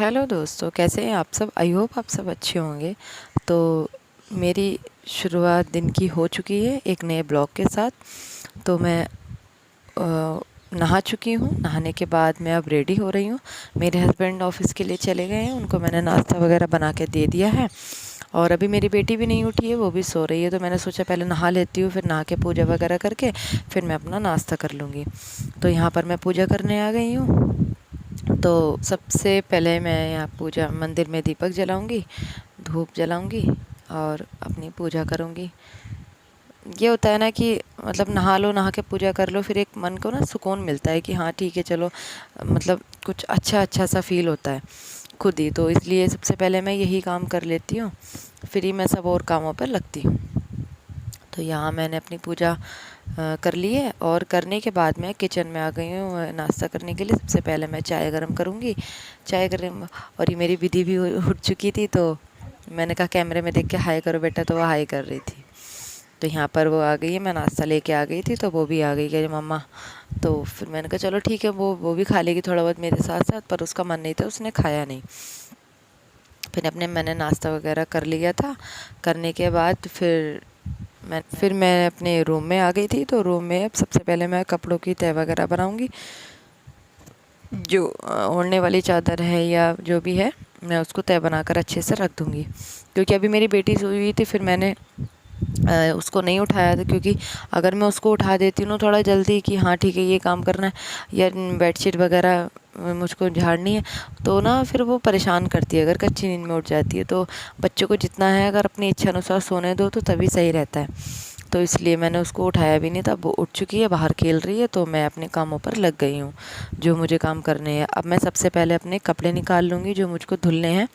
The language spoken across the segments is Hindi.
हेलो दोस्तों, कैसे हैं आप सब। आई होप आप सब अच्छे होंगे। तो मेरी शुरुआत दिन की हो चुकी है एक नए ब्लॉग के साथ। तो मैं नहा चुकी हूँ। नहाने के बाद मैं अब रेडी हो रही हूँ। मेरे हस्बैंड ऑफ़िस के लिए चले गए हैं, उनको मैंने नाश्ता वगैरह बना के दे दिया है। और अभी मेरी बेटी भी नहीं उठी है, वो भी सो रही है। तो मैंने सोचा पहले नहा लेती हूँ, फिर नहा के पूजा वगैरह करके फिर मैं अपना नाश्ता कर लूँगी। तो यहाँ पर मैं पूजा करने आ गई हूँ। तो सबसे पहले मैं यहाँ पूजा मंदिर में दीपक जलाऊंगी, धूप जलाऊंगी और अपनी पूजा करूंगी। ये होता है ना कि मतलब नहा लो, नहा के पूजा कर लो, फिर एक मन को ना सुकून मिलता है कि हाँ ठीक है चलो, मतलब कुछ अच्छा अच्छा सा फील होता है खुद ही। तो इसलिए सबसे पहले मैं यही काम कर लेती हूँ, फिर ही मैं सब और कामों पर लगती हूँ। तो यहाँ मैंने अपनी पूजा कर ली है और करने के बाद मैं किचन में आ गई हूँ नाश्ता करने के लिए। सबसे पहले मैं चाय गरम करूँगी। चाय गरम, और ये मेरी दीदी भी उठ चुकी थी, तो मैंने कहा कैमरे में देख के हाय करो बेटा, तो वो हाय कर रही थी। तो यहाँ पर वो आ गई है, मैं नाश्ता लेके आ गई थी तो वो भी आ गई कि मम्मा। तो फिर मैंने कहा चलो ठीक है, वो भी खा लेगी थोड़ा बहुत मेरे साथ साथ, पर उसका मन नहीं था, उसने खाया नहीं। फिर मैंने नाश्ता वगैरह कर लिया था। करने के बाद फिर मैं अपने रूम में आ गई थी। तो रूम में अब सबसे पहले मैं कपड़ों की तह वगैरह बनाऊंगी। जो ओढ़ने वाली चादर है या जो भी है, मैं उसको तह बनाकर अच्छे से रख दूंगी। क्योंकि अभी मेरी बेटी सोई हुई थी, फिर मैंने उसको नहीं उठाया था। क्योंकि अगर मैं उसको उठा देती हूँ ना थोड़ा जल्दी कि हाँ ठीक है ये काम करना है या बेडशीट वगैरह मुझको झाड़नी है, तो ना फिर वो परेशान करती है अगर कच्ची नींद में उठ जाती है। तो बच्चों को जितना है अगर अपनी इच्छा अनुसार सोने दो तो तभी सही रहता है। तो इसलिए मैंने उसको उठाया भी नहीं था। वो उठ चुकी है, बाहर खेल रही है, तो मैं अपने कामों पर लग गई हूँ जो मुझे काम करने हैं। अब मैं सबसे पहले अपने कपड़े निकाल लूँगी जो मुझको धुलने हैं।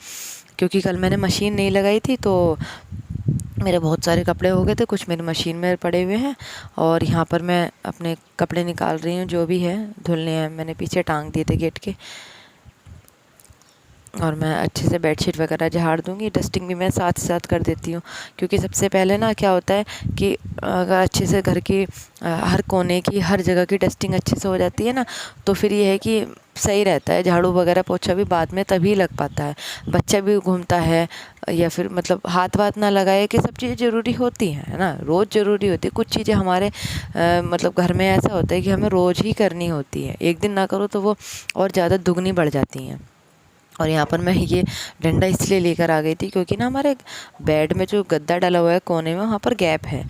क्योंकि कल मैंने मशीन नहीं लगाई थी, तो मेरे बहुत सारे कपड़े हो गए थे, कुछ मेरी मशीन में पड़े हुए हैं। और यहाँ पर मैं अपने कपड़े निकाल रही हूँ जो भी है धुलने हैं। मैंने पीछे टांग दिए थे गेट के। और मैं अच्छे से बेडशीट वगैरह झाड़ दूँगी। डस्टिंग भी मैं साथ साथ कर देती हूँ। क्योंकि सबसे पहले ना क्या होता है कि अगर अच्छे से घर की हर कोने की हर जगह की डस्टिंग अच्छे से हो जाती है ना, तो फिर ये है कि सही रहता है। झाड़ू वगैरह पोछा भी बाद में तभी लग पाता है। बच्चा भी घूमता है, या फिर मतलब हाथ वाथ ना लगाए, कि सब चीज़ें ज़रूरी होती हैं, है ना, रोज़ ज़रूरी होती है। कुछ चीज़ें हमारे मतलब घर में ऐसा होता है कि हमें रोज़ ही करनी होती है। एक दिन ना करो तो वो और ज़्यादा दुगनी बढ़ जाती हैं। और यहाँ पर मैं ये डंडा इसलिए लेकर आ गई थी क्योंकि ना हमारे बेड में जो गद्दा डला हुआ है कोने में, वहाँ पर गैप है।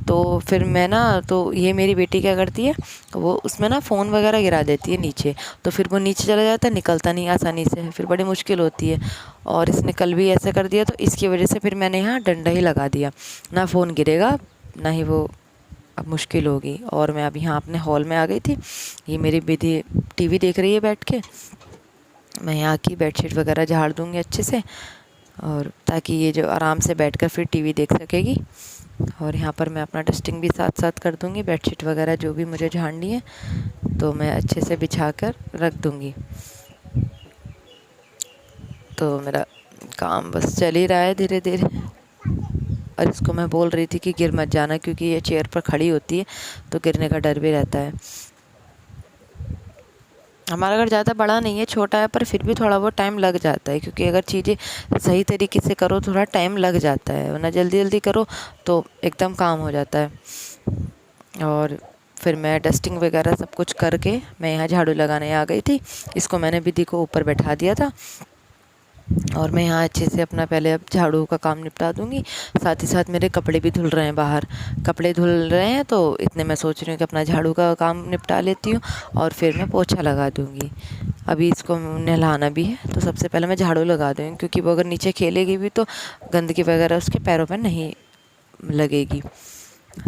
तो फिर मैं ना, तो ये मेरी बेटी क्या करती है, वो उसमें ना फ़ोन वगैरह गिरा देती है नीचे। तो फिर वो नीचे चला जाता है, निकलता नहीं आसानी से, फिर बड़ी मुश्किल होती है। और इसने कल भी ऐसा कर दिया, तो इसकी वजह से फिर मैंने यहाँ डंडा ही लगा दिया। ना फ़ोन गिरेगा, ना ही वो अब मुश्किल होगी। और मैं अब यहाँ अपने हॉल में आ गई थी। ये मेरी बेटी टीवी देख रही है बैठ के। मैं यहाँ की बेडशीट वगैरह झाड़ दूँगी अच्छे से, और ताकि ये जो आराम से बैठकर फिर टीवी देख सकेगी। और यहाँ पर मैं अपना डस्टिंग भी साथ साथ कर दूँगी। बेडशीट वगैरह जो भी मुझे झाड़नी है तो मैं अच्छे से बिछा कर रख दूँगी। तो मेरा काम बस चल ही रहा है धीरे धीरे। और इसको मैं बोल रही थी कि गिर मत जाना, क्योंकि ये चेयर पर खड़ी होती है तो गिरने का डर भी रहता है। हमारा घर ज़्यादा बड़ा नहीं है, छोटा है, पर फिर भी थोड़ा बहुत टाइम लग जाता है। क्योंकि अगर चीज़ें सही तरीके से करो थोड़ा टाइम लग जाता है, वरना जल्दी जल्दी करो तो एकदम काम हो जाता है। और फिर मैं डस्टिंग वगैरह सब कुछ करके मैं यहाँ झाड़ू लगाने आ गई थी। इसको मैंने विधि को ऊपर बैठा दिया था, और मैं यहाँ अच्छे से अपना पहले अब झाड़ू का काम निपटा दूँगी। साथ ही साथ मेरे कपड़े भी धुल रहे हैं, बाहर कपड़े धुल रहे हैं, तो इतने मैं सोच रही हूँ कि अपना झाड़ू का काम निपटा लेती हूँ और फिर मैं पोछा लगा दूँगी। अभी इसको नहलाना भी है, तो सबसे पहले मैं झाड़ू लगा दूँगी, क्योंकि वो अगर नीचे खेलेगी भी तो गंदगी वगैरह उसके पैरों पर नहीं लगेगी।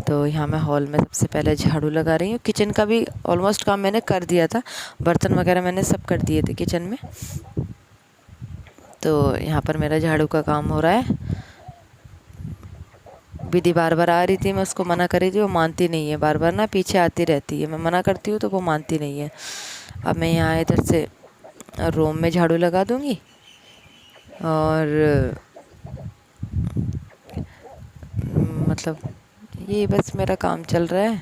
तो यहाँ मैं हॉल में सबसे पहले झाड़ू लगा रही हूँ। किचन का भी ऑलमोस्ट काम मैंने कर दिया था, बर्तन वगैरह मैंने सब कर दिए थे किचन में। तो यहाँ पर मेरा झाड़ू का काम हो रहा है। विधि बार बार आ रही थी, मैं उसको मना कर रही थी, वो मानती नहीं है, बार बार ना पीछे आती रहती है। मैं मना करती हूँ तो वो मानती नहीं है। अब मैं यहाँ इधर से रूम में झाड़ू लगा दूँगी, और मतलब ये बस मेरा काम चल रहा है।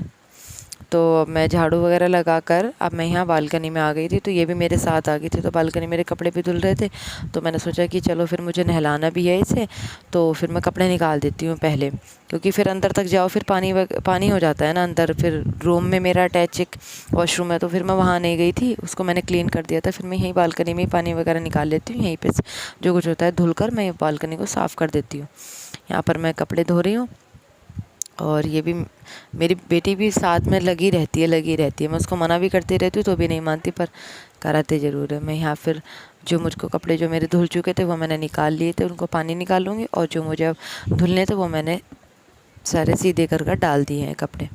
तो मैं झाड़ू वगैरह लगाकर अब मैं यहाँ बालकनी में आ गई थी। तो ये भी मेरे साथ आ गई थी। तो बालकनी मेरे कपड़े भी धुल रहे थे, तो मैंने सोचा कि चलो फिर मुझे नहलाना भी है इसे, तो फिर मैं कपड़े निकाल देती हूँ पहले, क्योंकि फिर अंदर तक जाओ फिर पानी हो जाता है ना अंदर। फिर रूम में मेरा अटैच एक वॉशरूम है, तो फिर मैं वहाँ नहीं गई थी, उसको मैंने क्लीन कर दिया था। फिर मैं यहीं बालकनी में ही पानी वगैरह निकाल लेती हूँ, यहीं पे से जो कुछ होता है धुलकर मैं बालकनी को साफ़ कर देती हूँ। यहाँ पर मैं कपड़े धो रही हूँ, और ये भी मेरी बेटी भी साथ में लगी रहती है। मैं उसको मना भी करती रहती हूँ तो भी नहीं मानती, पर कराते ज़रूर है। मैं यहाँ फिर जो मुझको कपड़े जो मेरे धुल चुके थे वो मैंने निकाल लिए थे, उनको पानी निकालूंगी, और जो मुझे अब धुलने थे वो मैंने सारे सीधे कर डाल दिए हैं कपड़े।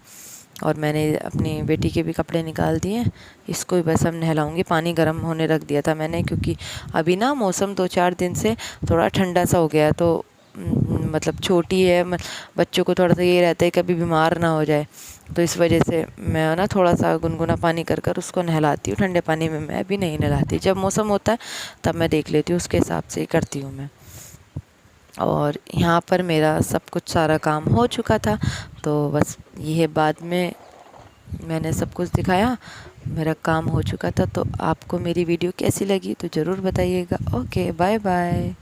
और मैंने अपनी बेटी के भी कपड़े निकाल दिए हैं। इसको भी बस अब नहलाऊंगी। पानी गर्म होने रख दिया था मैंने, क्योंकि अभी ना मौसम 2-4 दिन से थोड़ा ठंडा सा हो गया है, तो मतलब छोटी है, बच्चों को थोड़ा सा ये रहता है कभी बीमार ना हो जाए, तो इस वजह से मैं ना थोड़ा सा गुनगुना पानी कर उसको नहलाती हूँ। ठंडे पानी में मैं अभी नहीं नहलाती, जब मौसम होता है तब मैं देख लेती हूँ, उसके हिसाब से ही करती हूँ मैं। और यहाँ पर मेरा सब कुछ सारा काम हो चुका था, तो बस ये बाद में मैंने सब कुछ दिखाया, मेरा काम हो चुका था। तो आपको मेरी वीडियो कैसी लगी तो ज़रूर बताइएगा। Okay, bye bye.